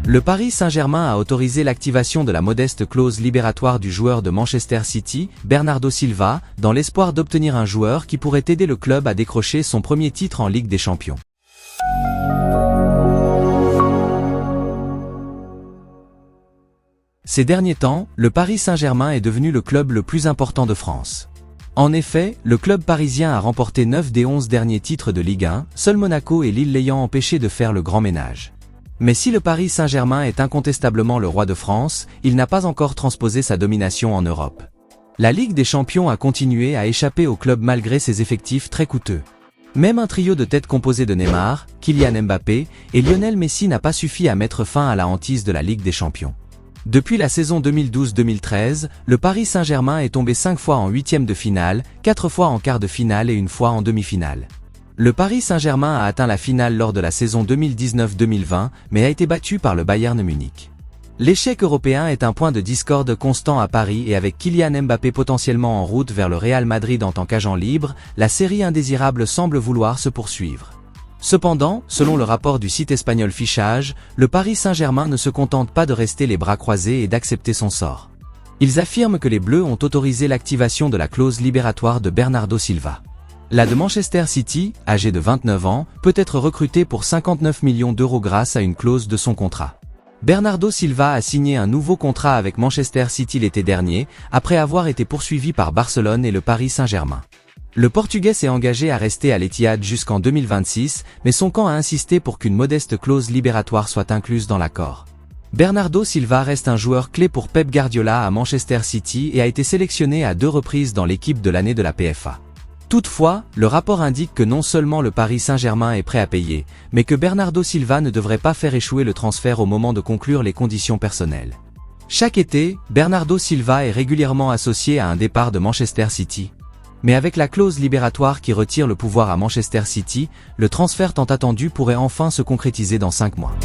Le Paris Saint-Germain a autorisé l'activation de la modeste clause libératoire du joueur de Manchester City, Bernardo Silva, dans l'espoir d'obtenir un joueur qui pourrait aider le club à décrocher son premier titre en Ligue des Champions. Ces derniers temps, le Paris Saint-Germain est devenu le club le plus important de France. En effet, le club parisien a remporté 9 des 11 derniers titres de Ligue 1, seul Monaco et Lille l'ayant empêché de faire le grand ménage. Mais si le Paris Saint-Germain est incontestablement le roi de France, il n'a pas encore transposé sa domination en Europe. La Ligue des Champions a continué à échapper au club malgré ses effectifs très coûteux. Même un trio de tête composé de Neymar, Kylian Mbappé et Lionel Messi n'a pas suffi à mettre fin à la hantise de la Ligue des Champions. Depuis la saison 2012-2013, le Paris Saint-Germain est tombé 5 fois en huitième de finale, 4 fois en quart de finale et 1 fois en demi-finale. Le Paris Saint-Germain a atteint la finale lors de la saison 2019-2020, mais a été battu par le Bayern Munich. L'échec européen est un point de discorde constant à Paris et avec Kylian Mbappé potentiellement en route vers le Real Madrid en tant qu'agent libre, la série indésirable semble vouloir se poursuivre. Cependant, selon le rapport du site espagnol Fichage, le Paris Saint-Germain ne se contente pas de rester les bras croisés et d'accepter son sort. Ils affirment que les Bleus ont autorisé l'activation de la clause libératoire de Bernardo Silva. La de Manchester City, âgé de 29 ans, peut être recruté pour 59 millions d'euros grâce à une clause de son contrat. Bernardo Silva a signé un nouveau contrat avec Manchester City l'été dernier, après avoir été poursuivi par Barcelone et le Paris Saint-Germain. Le Portugais s'est engagé à rester à l'Etihad jusqu'en 2026, mais son camp a insisté pour qu'une modeste clause libératoire soit incluse dans l'accord. Bernardo Silva reste un joueur clé pour Pep Guardiola à Manchester City et a été sélectionné à 2 reprises dans l'équipe de l'année de la PFA. Toutefois, le rapport indique que non seulement le Paris Saint-Germain est prêt à payer, mais que Bernardo Silva ne devrait pas faire échouer le transfert au moment de conclure les conditions personnelles. Chaque été, Bernardo Silva est régulièrement associé à un départ de Manchester City. Mais avec la clause libératoire qui retire le pouvoir à Manchester City, le transfert tant attendu pourrait enfin se concrétiser dans 5 mois.